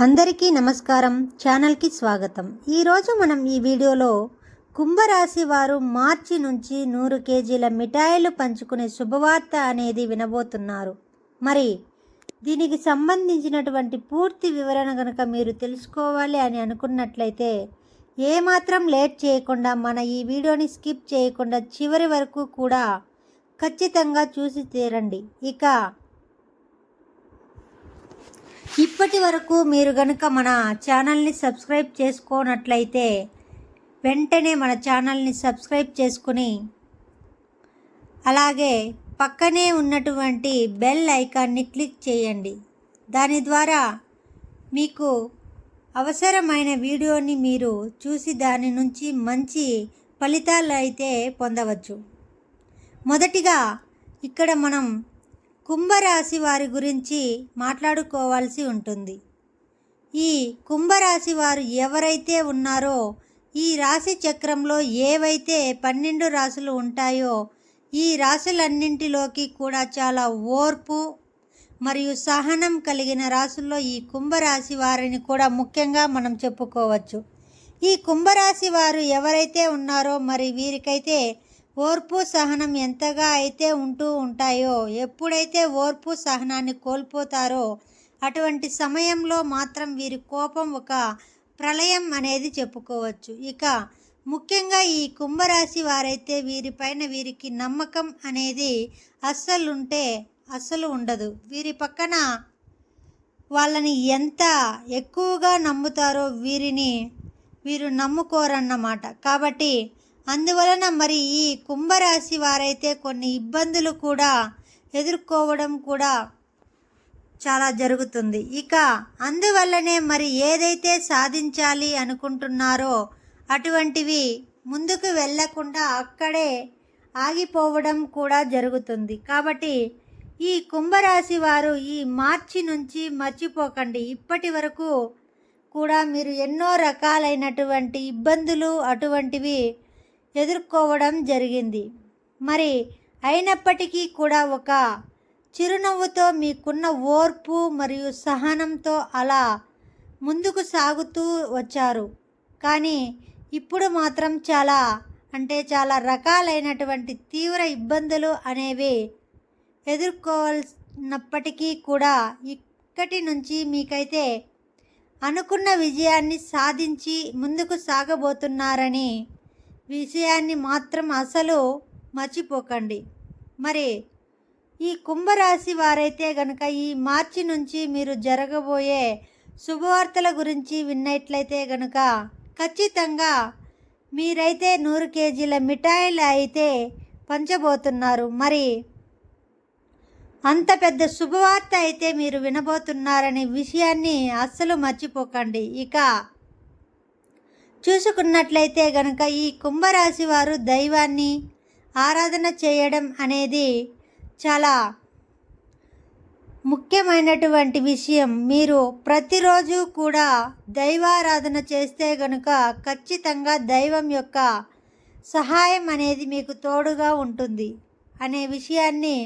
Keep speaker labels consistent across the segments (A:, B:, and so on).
A: అందరికీ నమస్కారం. ఛానల్కి స్వాగతం. ఈరోజు మనం ఈ వీడియోలో కుంభరాశి వారు మార్చి నుంచి 100 కేజీల మిఠాయిలు పంచుకునే శుభవార్త అనేది వినబోతున్నారు. మరి దీనికి సంబంధించినటువంటి పూర్తి వివరణ కనుక మీరు తెలుసుకోవాలి అని అనుకున్నట్లయితే ఏమాత్రం లేట్ చేయకుండా మన ఈ వీడియోని స్కిప్ చేయకుండా చివరి వరకు కూడా ఖచ్చితంగా చూసి తీరండి. ఇప్పటి వరకు మీరు గనుక మన ఛానల్ని సబ్స్క్రైబ్ చేసుకోనట్లయితే వెంటనే మన ఛానల్ని సబ్స్క్రైబ్ చేసుకుని అలాగే పక్కనే ఉన్నటువంటి బెల్ ఐకాన్ని క్లిక్ చేయండి. దాని ద్వారా మీకు అవసరమైన వీడియోని మీరు చూసి దాని నుంచి మంచి ఫలితాలు అయితే పొందవచ్చు. మొదటిగా ఇక్కడ మనం కుంభరాశి వారి గురించి మాట్లాడుకోవాల్సి ఉంటుంది. ఈ కుంభరాశి వారు ఎవరైతే ఉన్నారో ఈ రాశి చక్రంలో ఏవైతే 12 రాశులు ఉంటాయో ఈ రాశులన్నింటిలోకి కూడా చాలా ఓర్పు మరియు సహనం కలిగిన రాశుల్లో ఈ కుంభరాశి వారిని కూడా ముఖ్యంగా మనం చెప్పుకోవచ్చు. ఈ కుంభరాశి వారు ఎవరైతే ఉన్నారో మరి వీరికైతే ఓర్పు సహనం ఎంతగా అయితే ఉంటూ ఉంటాయో ఎప్పుడైతే ఓర్పు సహనాన్ని కోల్పోతారో అటువంటి సమయంలో మాత్రం వీరి కోపం ఒక ప్రళయం అనేది చెప్పుకోవచ్చు. ముఖ్యంగా ఈ కుంభరాశి వారైతే వీరిపైన వీరికి నమ్మకం అనేది అస్సలు ఉండదు. వీరి పక్కన వాళ్ళని ఎంత ఎక్కువగా నమ్ముతారో వీరు నమ్ముకోరన్నమాట. కాబట్టి అందువలన మరి ఈ కుంభరాశి వారైతే కొన్ని ఇబ్బందులు కూడా ఎదుర్కోవడం కూడా చాలా జరుగుతుంది. అందువల్లనే మరి ఏదైతే సాధించాలి అనుకుంటున్నారో అటువంటివి ముందుకు వెళ్ళకుండా అక్కడే ఆగిపోవడం కూడా జరుగుతుంది. కాబట్టి ఈ కుంభరాశి వారు ఈ మార్చి నుంచి మర్చిపోకండి. ఇప్పటి వరకు కూడా మీరు ఎన్నో రకాలైనటువంటి ఇబ్బందులు అటువంటివి ఎదుర్కోవడం జరిగింది. మరి అయినప్పటికీ కూడా ఒక చిరునవ్వుతో మీకున్న ఓర్పు మరియు సహనంతో అలా ముందుకు సాగుతూ వచ్చారు. కానీ ఇప్పుడు మాత్రం చాలా రకాలైనటువంటి తీవ్ర ఇబ్బందులు అనేవి ఎదుర్కోవాల్సినప్పటికీ కూడా ఇక్కడి నుంచి మీకైతే అనుకున్న విజయాన్ని సాధించి ముందుకు సాగబోతున్నారని విషయాన్ని మాత్రం అసలు మర్చిపోకండి. మరి ఈ కుంభరాశి వారైతే గనక ఈ మార్చి నుంచి మీరు జరగబోయే శుభవార్తల గురించి విన్నట్లయితే గనక ఖచ్చితంగా మీరైతే 100 కేజీల మిఠాయిలు అయితే పంచబోతున్నారు. మరి అంత పెద్ద శుభవార్త అయితే మీరు వినబోతున్నారనే విషయాన్ని అస్సలు మర్చిపోకండి. చూసుకున్నట్లయితే గనక ఈ కుంభరాశి వారు దైవాన్ని ఆరాధన చేయడం అనేది చాలా ముఖ్యమైనటువంటి విషయం. మీరు ప్రతిరోజు కూడా దైవారాధన చేస్తే గనుక ఖచ్చితంగా దైవం యొక్క సహాయం అనేది మీకు తోడుగా ఉంటుంది అనే విషయాన్ని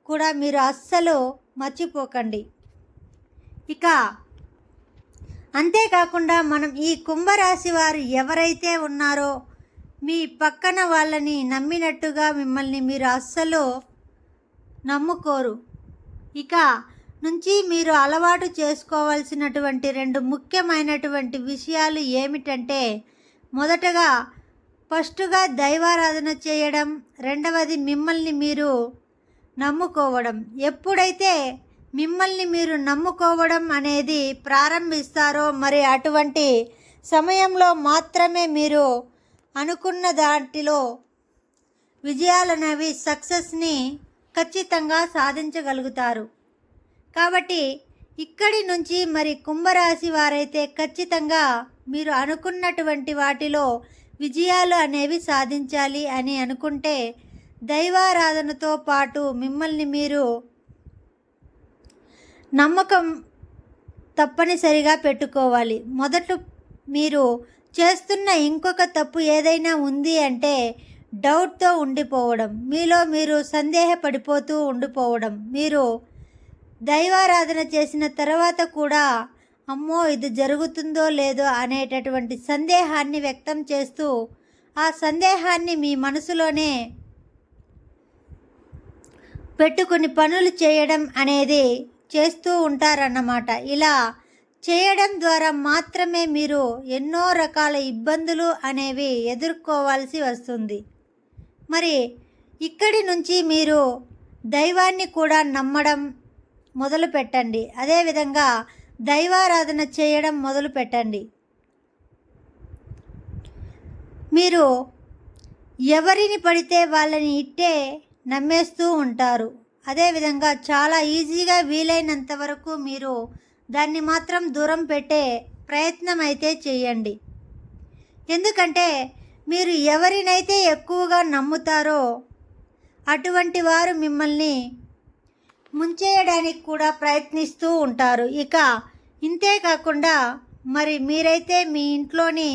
A: కూడా మీరు అస్సలు మర్చిపోకండి. అంతేకాకుండా మనం ఈ కుంభరాశి వారు ఎవరైతే ఉన్నారో మీ పక్కన వాళ్ళని నమ్మినట్టుగా మిమ్మల్ని మీరు అస్సలు నమ్ముకోరు. నుంచి మీరు అలవాటు చేసుకోవాల్సినటువంటి 2 ముఖ్యమైనటువంటి విషయాలు ఏమిటంటే ఫస్ట్గా దైవారాధన చేయడం, రెండవది మిమ్మల్ని మీరు నమ్ముకోవడం. ఎప్పుడైతే మిమ్మల్ని మీరు నమ్ముకోవడం అనేది ప్రారంభిస్తారో మరి అటువంటి సమయంలో మాత్రమే మీరు అనుకున్న దాంట్లో విజయాలనేవి సక్సెస్ని ఖచ్చితంగా సాధించగలుగుతారు. కాబట్టి ఇక్కడి నుంచి మరి కుంభరాశి వారైతే ఖచ్చితంగా మీరు అనుకున్నటువంటి వాటిలో విజయాలు అనేవి సాధించాలి అని అనుకుంటే దైవారాధనతో పాటు మిమ్మల్ని మీరు నమ్మకం తప్పనిసరిగా పెట్టుకోవాలి. మీరు చేస్తున్న ఇంకొక తప్పు ఏదైనా ఉంది అంటే డౌట్తో ఉండిపోవడం, మీలో మీరు సందేహపడిపోతూ ఉండిపోవడం. మీరు దైవారాధన చేసిన తర్వాత కూడా అమ్మో ఇది జరుగుతుందో లేదో అనేటటువంటి సందేహాన్ని వ్యక్తం చేస్తూ ఆ సందేహాన్ని మీ మనసులోనే పెట్టుకుని పనులు చేయడం అనేది చేస్తూ ఉంటారన్నమాట. ఇలా చేయడం ద్వారా మాత్రమే మీరు ఎన్నో రకాల ఇబ్బందులు అనేవి ఎదుర్కోవాల్సి వస్తుంది. మరి ఇక్కడి నుంచి మీరు దైవాన్ని కూడా నమ్మడం మొదలు పెట్టండి. అదేవిధంగా దైవారాధన చేయడం మొదలు పెట్టండి. మీరు ఎవరిని పడితే వాళ్ళని ఇట్టే నమ్మేస్తూ ఉంటారు. అదేవిధంగా చాలా ఈజీగా వీలైనంత వరకు మీరు దాన్ని మాత్రం దూరం పెట్టే ప్రయత్నం అయితే చేయండి. ఎందుకంటే మీరు ఎవరినైతే ఎక్కువగా నమ్ముతారో అటువంటి వారు మిమ్మల్ని ముంచేయడానికి కూడా ప్రయత్నిస్తూ ఉంటారు. ఇక ఇంతే కాకుండా మరి మీరైతే మీ ఇంట్లోని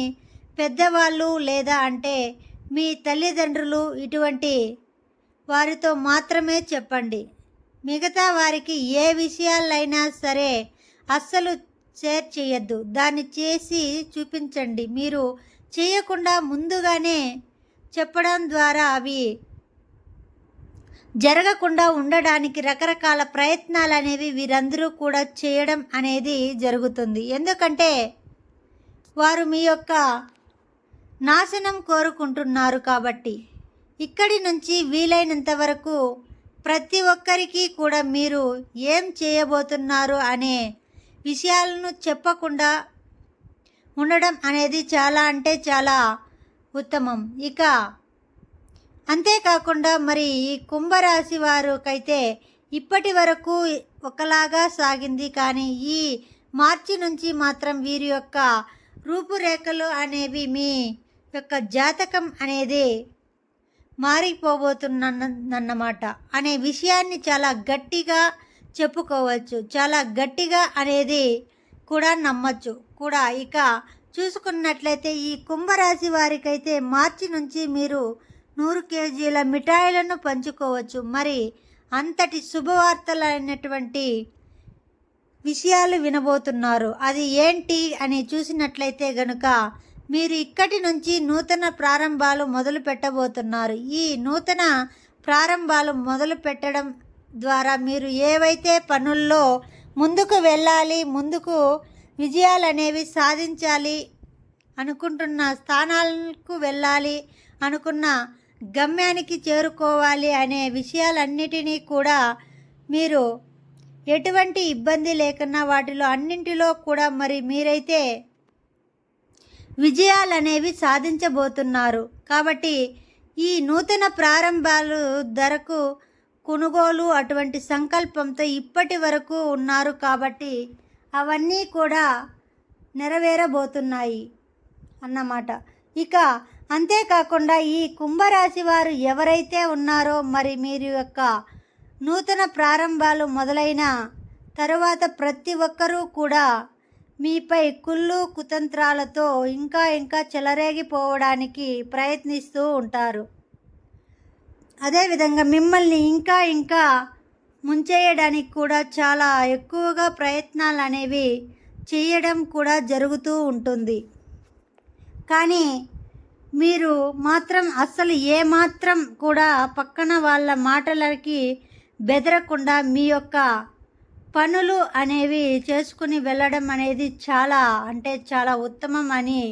A: పెద్దవాళ్ళు లేదా అంటే మీ తల్లిదండ్రులు ఇటువంటి వారితో మాత్రమే చెప్పండి. మిగతా వారికి ఏ విషయాలైనా సరే అస్సలు షేర్ చేయొద్దు. దాన్ని చేసి చూపించండి. మీరు చేయకుండా ముందుగానే చెప్పడం ద్వారా అవి జరగకుండా ఉండడానికి రకరకాల ప్రయత్నాలు అనేవి వీరందరూ కూడా చేయడం అనేది జరుగుతుంది. ఎందుకంటే వారు మీ యొక్క నాశనం కోరుకుంటున్నారు కాబట్టి ఇక్కడి నుంచి వీలైనంత వరకు ప్రతి ఒక్కరికి కూడా మీరు ఏం చేయబోతున్నారు అనే విషయాలను చెప్పకుండా ఉండడం అనేది చాలా అంటే చాలా ఉత్తమం. ఇక అంతేకాకుండా మరి ఈ కుంభరాశి వారికైతే ఇప్పటి వరకు ఒకలాగా సాగింది, కానీ ఈ మార్చి నుంచి మాత్రం వీరి యొక్క రూపురేఖలు అనేవి మీ యొక్క జాతకం అనేది మారిపోబోతున్నమాట అనే విషయాన్ని చాలా గట్టిగా చెప్పుకోవచ్చు. చాలా గట్టిగా అనేది కూడా నమ్మచ్చు కూడా. ఇక చూసుకున్నట్లయితే ఈ కుంభరాశి వారికైతే మార్చి నుంచి మీరు 100 కేజీల మిఠాయిలను పంచుకోవచ్చు. మరి అంతటి శుభవార్తలైనటువంటి విషయాలు వినబోతున్నారు. అది ఏంటి అని చూసినట్లయితే గనుక మీరు ఇక్కడి నుంచి నూతన ప్రారంభాలు మొదలు పెట్టబోతున్నారు. ఈ నూతన ప్రారంభాలు మొదలు పెట్టడం ద్వారా మీరు ఏవైతే పనుల్లో ముందుకు వెళ్ళాలి, ముందుకు విజయాలు అనేవి సాధించాలి అనుకుంటున్న స్థానాలకు వెళ్ళాలి అనుకున్న గమ్యానికి చేరుకోవాలి అనే విషయాలన్నిటినీ కూడా మీరు ఎటువంటి ఇబ్బంది లేకున్నా వాటిలో అన్నింటిలో కూడా మరి మీరైతే విజయాలు అనేవి సాధించబోతున్నారు. కాబట్టి ఈ నూతన ప్రారంభాలు ధరకు కొనుగోలు అటువంటి సంకల్పంతో ఇప్పటి వరకు ఉన్నారు కాబట్టి అవన్నీ కూడా నెరవేరబోతున్నాయి అన్నమాట. ఇక అంతేకాకుండా ఈ కుంభరాశి వారు ఎవరైతే ఉన్నారో మరి మీరు యొక్క నూతన ప్రారంభాలు మొదలైన తరువాత ప్రతి ఒక్కరూ కూడా మీపై కుళ్ళు కుతంత్రాలతో ఇంకా చెలరేగిపోవడానికి ప్రయత్నిస్తూ ఉంటారు. అదేవిధంగా మిమ్మల్ని ఇంకా ముంచేయడానికి కూడా చాలా ఎక్కువగా ప్రయత్నాలు అనేవి చేయడం కూడా జరుగుతూ ఉంటుంది. కానీ మీరు మాత్రం అస్సలు ఏమాత్రం కూడా పక్కన వాళ్ళ మాటలకి బెదరకుండా మీ యొక్క పనులు అనేవి చేసుకుని వెళ్ళడం అనేది చాలా అంటే చాలా ఉత్తమం అని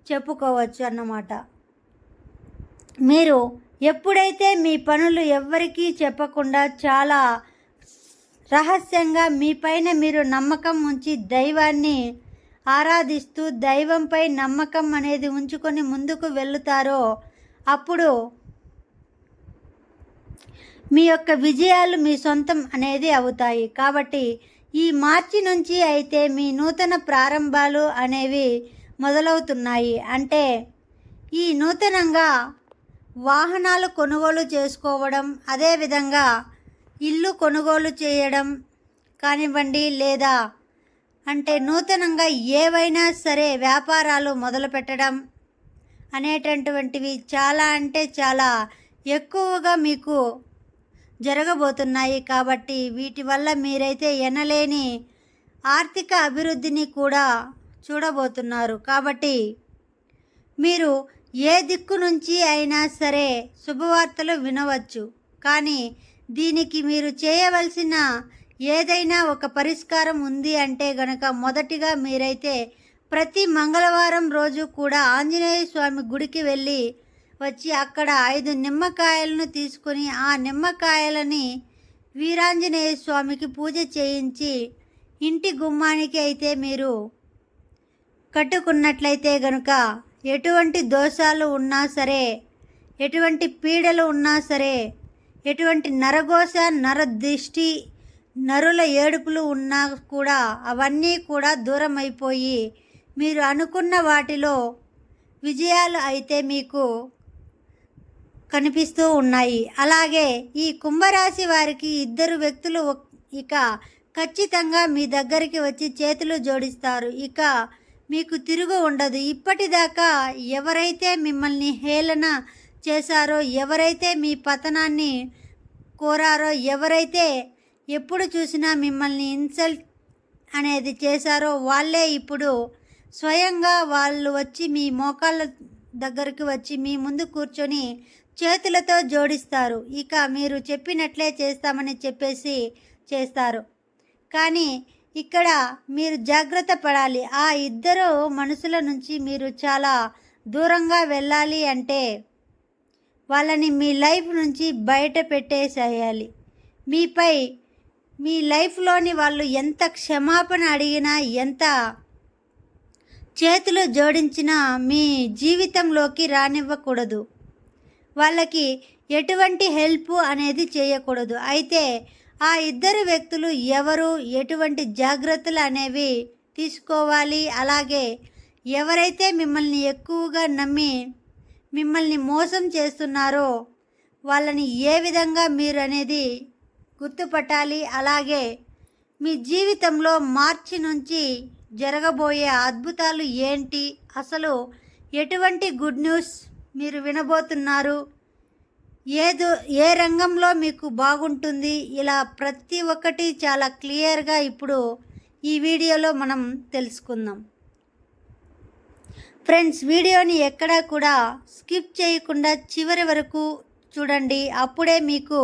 A: చెప్పుకోవచ్చు అన్నమాట. మీరు ఎప్పుడైతే మీ పనులు ఎవ్వరికీ చెప్పకుండా చాలా రహస్యంగా మీ పైన మీరు నమ్మకం ఉంచి దైవాన్ని ఆరాధిస్తూ దైవంపై నమ్మకం అనేది ఉంచుకొని ముందుకు వెళుతారో అప్పుడు మీ యొక్క విజయాలు మీ సొంతం అనేది అవుతాయి. కాబట్టి ఈ మార్చి నుంచి అయితే మీ నూతన ప్రారంభాలు అనేవి మొదలవుతున్నాయి. అంటే ఈ నూతనంగా వాహనాలు కొనుగోలు చేసుకోవడం, అదేవిధంగా ఇల్లు కొనుగోలు చేయడం కానివ్వండి, లేదా అంటే నూతనంగా ఏవైనా సరే వ్యాపారాలు మొదలు పెట్టడం అనేటటువంటివి చాలా అంటే చాలా ఎక్కువగా మీకు జరగబోతున్నాయి. కాబట్టి వీటి వల్ల మీరైతే ఎనలేని ఆర్థిక అభివృద్ధిని కూడా చూడబోతున్నారు. కాబట్టి మీరు ఏ దిక్కు నుంచి అయినా సరే శుభవార్తలు వినవచ్చు. కానీ దీనికి మీరు చేయవలసిన ఏదైనా ఒక పరిష్కారం ఉంది అంటే గనక మొదటిగా మీరైతే ప్రతి మంగళవారం రోజు కూడా ఆంజనేయ స్వామి గుడికి వెళ్ళి వచ్చి అక్కడ 5 నిమ్మకాయలను తీసుకొని ఆ నిమ్మకాయలని వీరాంజనేయ స్వామికి పూజ చేయించి ఇంటి గుమ్మానికి అయితే మీరు కట్టుకున్నట్లయితే గనుక ఎటువంటి దోషాలు ఉన్నా సరే, ఎటువంటి పీడలు ఉన్నా సరే, ఎటువంటి నరఘోష, నరదిష్టి, నరుల ఏడుపులు ఉన్నా కూడా అవన్నీ కూడా దూరం అయిపోయి మీరు అనుకున్న వాటిలో విజయాలు అయితే మీకు కనిపిస్తూ ఉన్నాయి. అలాగే ఈ కుంభరాశి వారికి 2 వ్యక్తులు ఇక ఖచ్చితంగా మీ దగ్గరికి వచ్చి చేతులు జోడిస్తారు. ఇక మీకు తిరుగు ఉండదు. ఇప్పటిదాకా ఎవరైతే మిమ్మల్ని హేళన చేశారో, ఎవరైతే మీ పతనాన్ని కోరారో, ఎవరైతే ఎప్పుడు చూసినా మిమ్మల్ని ఇన్సల్ట్ అనేది చేశారో వాళ్ళే ఇప్పుడు స్వయంగా వాళ్ళు వచ్చి మీ మోకాళ్ళ దగ్గరికి వచ్చి మీ ముందు కూర్చొని చేతులతో జోడిస్తారు. ఇక మీరు చెప్పినట్లే చేస్తామని చెప్పేసి చేస్తారు. కానీ ఇక్కడ మీరు జాగ్రత్త పడాలి. ఆ 2 మనుషుల నుంచి మీరు చాలా దూరంగా వెళ్ళాలి అంటే వాళ్ళని మీ లైఫ్ నుంచి బయట పెట్టేసేయాలి. మీపై మీ లైఫ్లోని వాళ్ళు ఎంత క్షమాపణ అడిగినా, ఎంత చేతులు జోడించినా మీ జీవితంలోకి రానివ్వకూడదు. వాళ్ళకి ఎటువంటి హెల్ప్ అనేది చేయకూడదు. అయితే ఆ 2 వ్యక్తులు ఎవరు, ఎటువంటి జాగ్రత్తలు అనేవి తీసుకోవాలి. అలాగే ఎవరైతే మిమ్మల్ని ఎక్కువగా నమ్మి మిమ్మల్ని మోసం చేస్తున్నారో వాళ్ళని ఏ విధంగా మీరు అనేది గుర్తుపట్టాలి. అలాగే మీ జీవితంలో మార్చి నుంచి జరగబోయే అద్భుతాలు ఏంటి, అసలు ఎటువంటి గుడ్ న్యూస్ మీరు వినబోతున్నారు, ఏ రంగంలో మీకు బాగుంటుంది, ఇలా ప్రతి ఒక్కటి చాలా క్లియర్గా ఇప్పుడు ఈ వీడియోలో మనం తెలుసుకుందాం. ఫ్రెండ్స్, వీడియోని ఎక్కడా కూడా స్కిప్ చేయకుండా చివరి వరకు చూడండి. అప్పుడే మీకు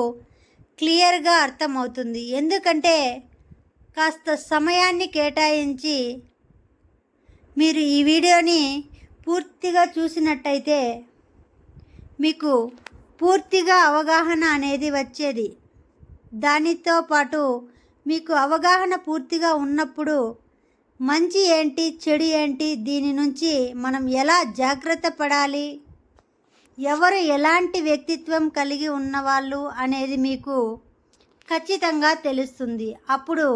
A: క్లియర్గా అర్థమవుతుంది. ఎందుకంటే కాస్త సమయాన్ని కేటాయించి మీరు ఈ వీడియోని పూర్తిగా చూసినట్టయితే మీకు పూర్తిగా అవగాహన అనేది వచ్చేది. దానితో పాటు మీకు అవగాహన పూర్తిగా ఉన్నప్పుడు మంచి ఏంటి, చెడు ఏంటి, దీని నుంచి మనం ఎలా జాగ్రత్త పడాలి, ఎవరు ఎలాంటి వ్యక్తిత్వం కలిగి ఉన్నవాళ్ళు అనేది మీకు ఖచ్చితంగా తెలుస్తుంది. అప్పుడు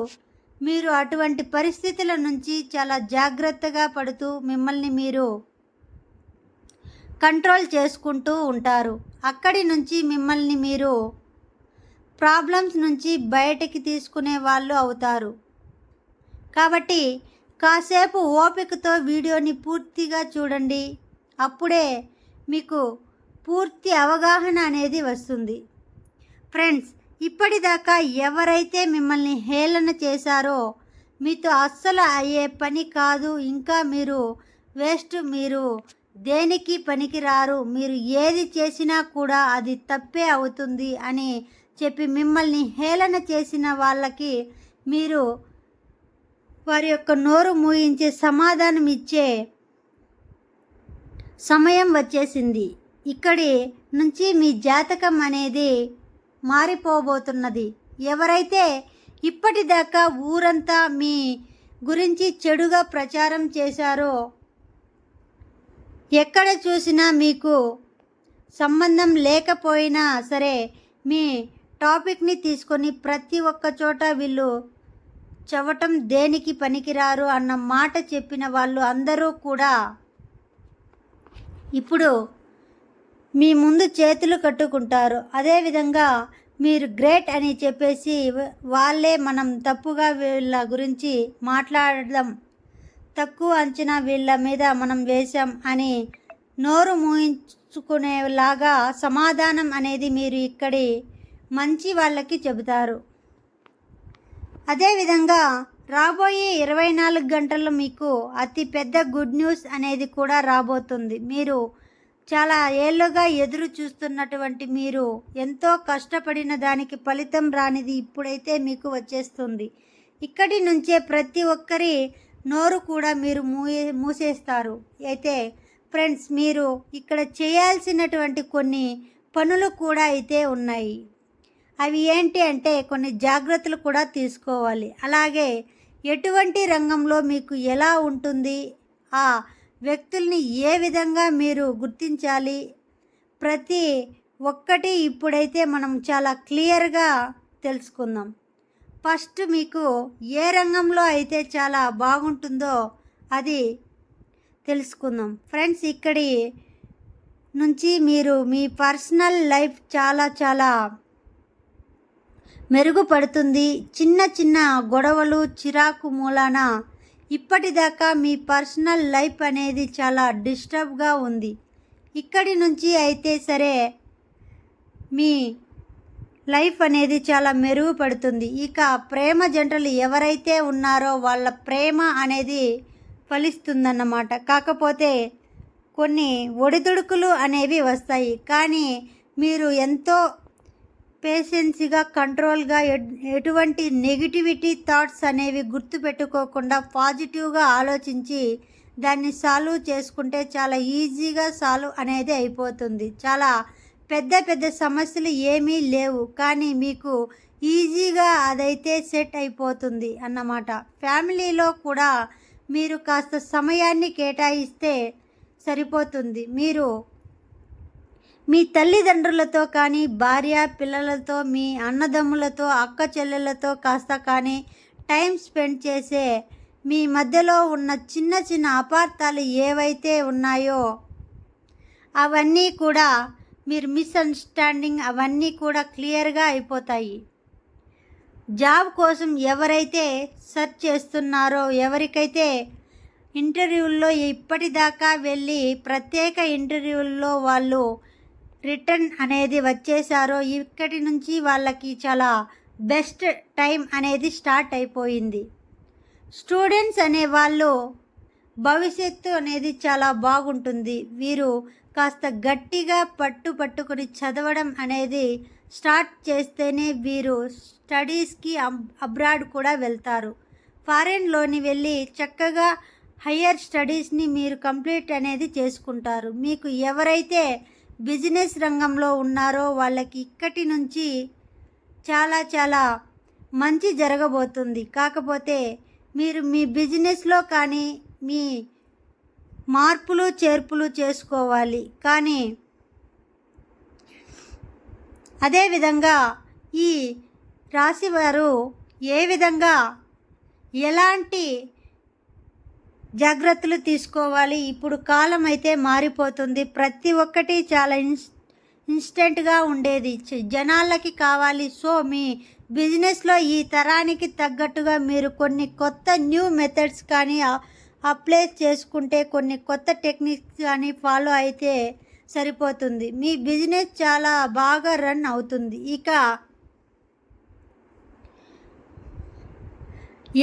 A: మీరు అటువంటి పరిస్థితుల నుంచి చాలా జాగ్రత్తగా పడుతూ మిమ్మల్ని మీరు కంట్రోల్ చేసుకుంటూ ఉంటారు. అక్కడి నుంచి మిమ్మల్ని మీరు ప్రాబ్లమ్స్ నుంచి బయటకి తీసుకునే వాళ్ళు అవుతారు. కాబట్టి కాసేపు ఓపికతో వీడియోని పూర్తిగా చూడండి. అప్పుడే మీకు పూర్తి అవగాహన అనేది వస్తుంది. ఫ్రెండ్స్, ఇప్పటిదాకా ఎవరైతే మిమ్మల్ని హేళన చేశారో మీతో అస్సలు అయ్యే పని కాదు, ఇంకా మీరు వేస్ట్, మీరు దేనికి పనికిరారు, మీరు ఏది చేసినా కూడా అది తప్పే అవుతుంది అని చెప్పి మిమ్మల్ని హేళన చేసిన వాళ్ళకి మీరు వారి యొక్క నోరు మూయించే సమాధానం ఇచ్చే సమయం వచ్చేసింది. ఇక్కడి నుంచి మీ జాతకం అనేది మారిపోబోతున్నది. ఎవరైతే ఇప్పటిదాకా ఊరంతా మీ గురించి చెడుగా ప్రచారం చేశారో, ఎక్కడ చూసినా మీకు సంబంధం లేకపోయినా సరే మీ టాపిక్ని తీసుకొని ప్రతి ఒక్క చోట వీళ్ళు చవటం దేనికి పనికిరారు అన్న మాట చెప్పిన వాళ్ళు అందరూ కూడా ఇప్పుడు మీ ముందు చేతులు కట్టుకుంటారు. అదేవిధంగా మీరు గ్రేట్ అని చెప్పేసి వాళ్ళే మనం తప్పుగా వీళ్ళ గురించి మాట్లాడడం, తక్కువ అంచనా వీళ్ళ మీద మనం వేశాం అని నోరు మూయించుకునేలాగా సమాధానం అనేది మీరు ఇక్కడి మంచి వాళ్ళకి చెబుతారు. అదేవిధంగా రాబోయే 24 గంటల్లో మీకు అతి పెద్ద గుడ్ న్యూస్ అనేది కూడా రాబోతుంది. మీరు చాలా ఏళ్ళుగా ఎదురు చూస్తున్నటువంటి మీరు ఎంతో కష్టపడిన దానికి ఫలితం రానిది ఇప్పుడైతే మీకు వచ్చేస్తుంది. ఇక్కడి నుంచే ప్రతి ఒక్కరి నోరు కూడా మీరు మూసేస్తారు. అయితే ఫ్రెండ్స్, మీరు ఇక్కడ చేయాల్సినటువంటి కొన్ని పనులు కూడా అయితే ఉన్నాయి. అవి ఏంటి అంటే కొన్ని జాగ్రత్తలు కూడా తీసుకోవాలి. అలాగే ఎటువంటి రంగంలో మీకు ఎలా ఉంటుంది, ఆ వ్యక్తుల్ని ఏ విధంగా మీరు గుర్తించాలి, ప్రతి ఒక్కటి ఇప్పుడైతే మనం చాలా క్లియర్గా తెలుసుకుందాం. ఫస్ట్ మీకు ఏ రంగంలో అయితే చాలా బాగుంటుందో అది తెలుసుకుందాం. ఫ్రెండ్స్, ఇక్కడి నుంచి మీరు మీ పర్సనల్ లైఫ్ చాలా మెరుగుపడుతుంది. చిన్న చిన్న గొడవలు చిరాకు మూలాన ఇప్పటిదాకా మీ పర్సనల్ లైఫ్ అనేది చాలా డిస్టర్బ్గా ఉంది. ఇక్కడి నుంచి అయితే సరే మీ లైఫ్ అనేది చాలా మెరుగుపడుతుంది. ఇక ప్రేమ జంటలు ఎవరైతే ఉన్నారో వాళ్ళ ప్రేమ అనేది ఫలిస్తుందన్నమాట. కాకపోతే కొన్ని ఒడిదుడుకులు అనేవి వస్తాయి, కానీ మీరు ఎంతో పేషెన్స్గా కంట్రోల్గా ఎటువంటి నెగిటివిటీ థాట్స్ అనేవి గుర్తుపెట్టుకోకుండా పాజిటివ్గా ఆలోచించి దాన్ని సాల్వ్ చేసుకుంటే చాలా ఈజీగా సాల్వ్ అనేది అయిపోతుంది. చాలా పెద్ద సమస్యలు ఏమీ లేవు, కానీ మీకు ఈజీగా అదైతే సెట్ అయిపోతుంది అన్నమాట. ఫ్యామిలీలో కూడా మీరు కాస్త సమయాన్ని కేటాయిస్తే సరిపోతుంది. మీరు మీ తల్లిదండ్రులతో కానీ, భార్య పిల్లలతో, మీ అన్నదమ్ములతో, అక్క చెల్లెళ్ళతో కాస్త కానీ టైం స్పెండ్ చేసే మీ మధ్యలో ఉన్న చిన్న అపార్థాలు ఏవైతే ఉన్నాయో అవన్నీ కూడా మీరు మిస్అండర్స్టాండింగ్ అవన్నీ కూడా క్లియర్గా అయిపోతాయి. జాబ్ కోసం ఎవరైతే సెర్చ్ చేస్తున్నారో, ఎవరికైతే ఇంటర్వ్యూల్లో ఇప్పటిదాకా వెళ్ళి ప్రత్యేక ఇంటర్వ్యూల్లో వాళ్ళు రిటర్న్ అనేది వచ్చేసారో, ఇక్కడి నుంచి వాళ్ళకి చాలా బెస్ట్ టైం అనేది స్టార్ట్ అయిపోయింది. స్టూడెంట్స్ అనే వాళ్ళు భవిష్యత్తు అనేది చాలా బాగుంటుంది. వీరు కాస్త గట్టిగా పట్టుకుని చదవడం అనేది స్టార్ట్ చేస్తేనే వీరు స్టడీస్కి అబ్రాడ్ కూడా వెళ్తారు. ఫారెన్లోని వెళ్ళి చక్కగా హయ్యర్ స్టడీస్ని మీరు కంప్లీట్ అనేది చేసుకుంటారు. మీకు ఎవరైతే బిజినెస్ రంగంలో ఉన్నారో వాళ్ళకి ఇక్కడి నుంచి చాలా మంచి జరగబోతుంది. కాకపోతే మీరు మీ బిజినెస్లో కానీ మీ మార్పులు చేర్పులు చేసుకోవాలి. కానీ అదేవిధంగా ఈ రాశివారు ఏ విధంగా ఎలాంటి జాగ్రత్తలు తీసుకోవాలి, ఇప్పుడు కాలం అయితే మారిపోతుంది. ప్రతి ఒక్కటి చాలా ఇన్స్టెంట్గా ఉండేది జనాలకి కావాలి. సో మీ బిజినెస్లో ఈ తరానికి తగ్గట్టుగా మీరు కొన్ని కొత్త న్యూ మెథడ్స్ కానీ అప్లై చేసుకుంటే, కొన్ని కొత్త టెక్నిక్స్ కానీ ఫాలో అయితే సరిపోతుంది. మీ బిజినెస్ చాలా బాగా రన్ అవుతుంది. ఇక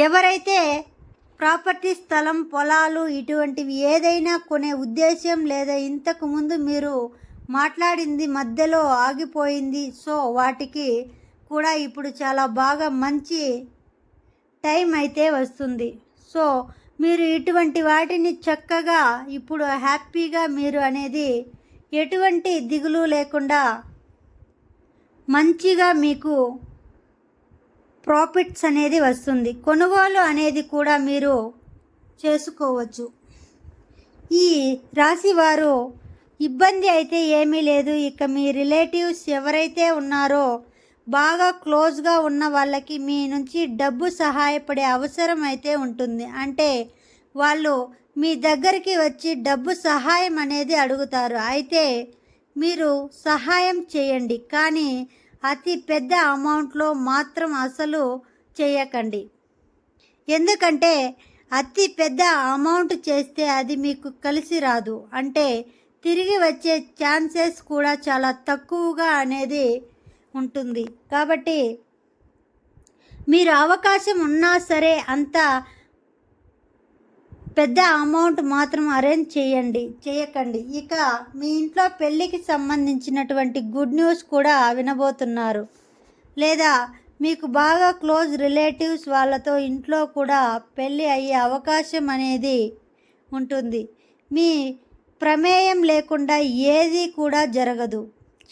A: ఎవరైతే ప్రాపర్టీ, స్థలం, పొలాలు ఇటువంటివి ఏదైనా కొనే ఉద్దేశం లేదా ఇంతకు ముందు మీరు మాట్లాడింది మధ్యలో ఆగిపోయింది, సో వాటికి కూడా ఇప్పుడు చాలా బాగా మంచి టైం అయితే వస్తుంది. సో మీరు ఇటువంటి వాటిని చక్కగా ఇప్పుడు హ్యాపీగా మీరు అనేది ఎటువంటి దిగులు లేకుండా మంచిగా మీకు ప్రాఫిట్స్ అనేది వస్తుంది. కొనుగోలు అనేది కూడా మీరు చేసుకోవచ్చు. ఈ రాశి వారు ఇబ్బంది అయితే ఏమీ లేదు. ఇక మీ రిలేటివ్స్ ఎవరైతే ఉన్నారో బాగా క్లోజ్గా ఉన్న వాళ్ళకి మీ నుంచి డబ్బు సహాయపడే అవసరం అయితే ఉంటుంది. అంటే వాళ్ళు మీ దగ్గరికి వచ్చి డబ్బు సహాయం అనేది అడుగుతారు. అయితే మీరు సహాయం చేయండి, కానీ అతి పెద్ద అమౌంట్లో మాత్రం అసలు చేయకండి. ఎందుకంటే అతి పెద్ద అమౌంట్ చేస్తే అది మీకు కలిసి రాదు. అంటే తిరిగి వచ్చే ఛాన్సెస్ కూడా చాలా తక్కువగా అనేది ఉంటుంది. కాబట్టి మీరు అవకాశం ఉన్నా సరే అంత పెద్ద అమౌంట్ మాత్రం అరేంజ్ చేయకండి. ఇక మీ ఇంట్లో పెళ్ళికి సంబంధించినటువంటి గుడ్ న్యూస్ కూడా వినబోతున్నారు. లేదా మీకు బాగా క్లోజ్ రిలేటివ్స్ వాళ్ళతో ఇంట్లో కూడా పెళ్ళి అయ్యే అవకాశం అనేది ఉంటుంది. మీ ప్రమేయం లేకుండా ఏది కూడా జరగదు.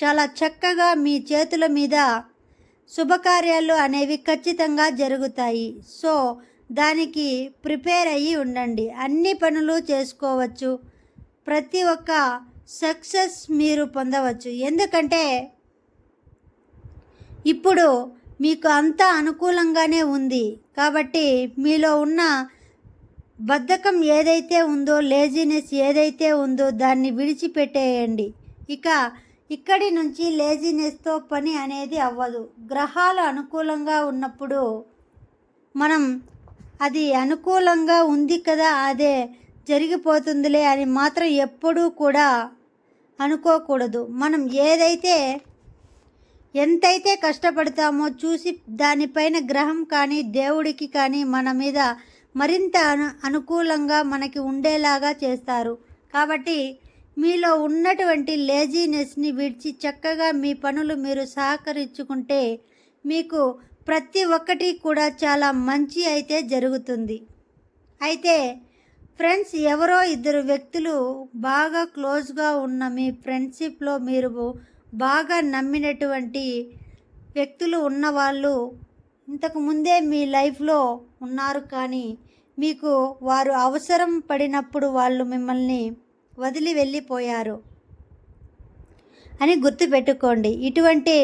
A: చాలా చక్కగా మీ చేతుల మీద శుభకార్యాలు అనేవి ఖచ్చితంగా జరుగుతాయి. సో దానికి ప్రిపేర్ అయ్యి ఉండండి. అన్ని పనులు చేసుకోవచ్చు. ప్రతి ఒక్క సక్సెస్ మీరు పొందవచ్చు. ఎందుకంటే ఇప్పుడు మీకు అంతా అనుకూలంగానే ఉంది. కాబట్టి మీలో ఉన్న బద్ధకం ఏదైతే ఉందో, లేజినెస్ ఏదైతే ఉందో దాన్ని విడిచిపెట్టేయండి. ఇక్కడి నుంచి లేజినెస్తో పని అనేది అవ్వదు. గ్రహాలు అనుకూలంగా ఉన్నప్పుడు మనం అది అనుకూలంగా ఉంది కదా, అదే జరిగిపోతుందిలే అని మాత్రం ఎప్పుడూ కూడా అనుకోకూడదు. మనం ఎంతైతే కష్టపడతామో చూసి దానిపైన గ్రహం కానీ దేవుడికి కానీ మన మీద మరింత అనుకూలంగా మనకి ఉండేలాగా చేస్తారు. కాబట్టి మీలో ఉన్నటువంటి లేజీనెస్ని విడిచి చక్కగా మీ పనులు మీరు సహకరించుకుంటే మీకు ప్రతి ఒక్కటి కూడా చాలా మంచి అయితే జరుగుతుంది. అయితే ఫ్రెండ్స్, ఎవరో ఇద్దరు వ్యక్తులు బాగా క్లోజ్గా ఉన్న మీ ఫ్రెండ్షిప్లో మీరు బాగా నమ్మినటువంటి వ్యక్తులు ఉన్నవాళ్ళు ఇంతకు ముందే మీ లైఫ్లో ఉన్నారు. కానీ మీకు వారు అవసరం పడినప్పుడు వాళ్ళు మిమ్మల్ని వదిలి వెళ్ళిపోయారు అని గుర్తుపెట్టుకోండి. ఇటువంటి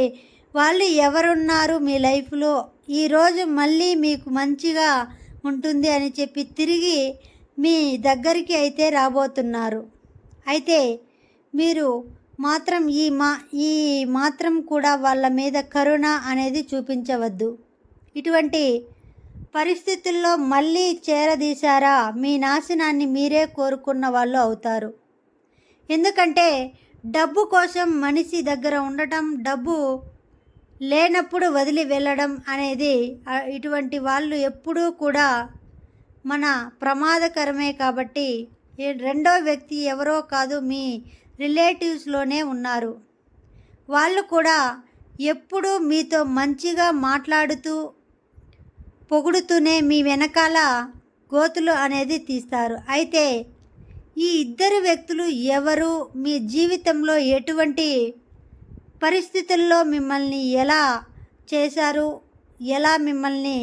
A: వాళ్ళు ఎవరున్నారు మీ లైఫ్లో, ఈరోజు మళ్ళీ మీకు మంచిగా ఉంటుంది అని చెప్పి తిరిగి మీ దగ్గరికి అయితే రాబోతున్నారు. అయితే మీరు మాత్రం ఈ మాత్రం కూడా వాళ్ళ మీద కరుణ అనేది చూపించవద్దు. ఇటువంటి పరిస్థితుల్లో మళ్ళీ చేరదీశారా మీ నాశనాన్ని మీరే కోరుకున్న వాళ్ళు అవుతారు. ఎందుకంటే డబ్బు కోసం మనిషి దగ్గర ఉండటం, డబ్బు లేనప్పుడు వదిలి వెళ్ళడం అనేది ఇటువంటి వాళ్ళు ఎప్పుడూ కూడా మన ప్రమాదకరమే. కాబట్టి రెండో వ్యక్తి ఎవరో కాదు, మీ రిలేటివ్స్లోనే ఉన్నారు. వాళ్ళు కూడా ఎప్పుడూ మీతో మంచిగా మాట్లాడుతూ పొగుడుతూనే మీ వెనకాల గోతులు అనేది తీస్తారు. అయితే ఈ ఇద్దరు వ్యక్తులు ఎవరు, మీ జీవితంలో ఎటువంటి పరిస్థితుల్లో మిమ్మల్ని ఎలా చేశారు, ఎలా మిమ్మల్ని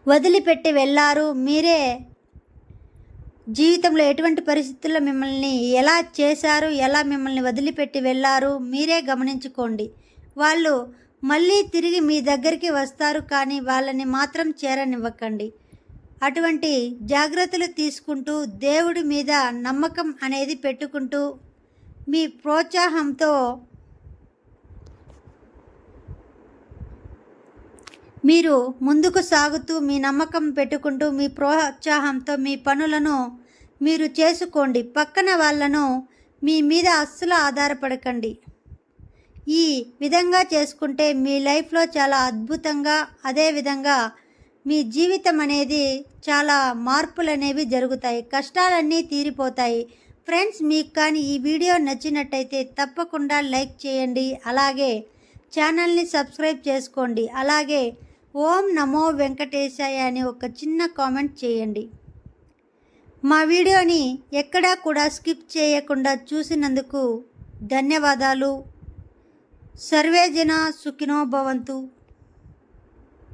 A: వదిలిపెట్టి వెళ్ళారు, మీరే జీవితంలో ఎటువంటి పరిస్థితుల్లో మిమ్మల్ని ఎలా చేశారు, ఎలా మిమ్మల్ని వదిలిపెట్టి వెళ్ళారు మీరే గమనించుకోండి. వాళ్ళు మళ్ళీ తిరిగి మీ దగ్గరికి వస్తారు, కానీ వాళ్ళని మాత్రం చేరనివ్వకండి. అటువంటి జాగ్రత్తలు తీసుకుంటూ దేవుడి మీద నమ్మకం అనేది పెట్టుకుంటూ మీ ప్రోత్సాహంతో మీరు ముందుకు సాగుతూ మీ నమ్మకం పెట్టుకుంటూ మీ ప్రోత్సాహంతో మీ పనులను మీరు చేసుకోండి. పక్కన వాళ్ళను మీ మీద అస్సలు ఆధారపడకండి. ఈ విధంగా చేసుకుంటే మీ లైఫ్లో చాలా అద్భుతంగా, అదేవిధంగా మీ జీవితం అనేది చాలా మార్పులు అనేవి జరుగుతాయి, కష్టాలన్నీ తీరిపోతాయి. ఫ్రెండ్స్, మీకు కానీ ఈ వీడియో నచ్చినట్టయితే తప్పకుండా లైక్ చేయండి, అలాగే ఛానల్ని సబ్స్క్రైబ్ చేసుకోండి, అలాగే ఓం నమో వెంకటేశాయ అని ఒక చిన్న కామెంట్ చేయండి. మా వీడియోని ఎక్కడా కూడా స్కిప్ చేయకుండా చూసినందుకు ధన్యవాదాలు. సర్వే జన సుఖినో భవంతు.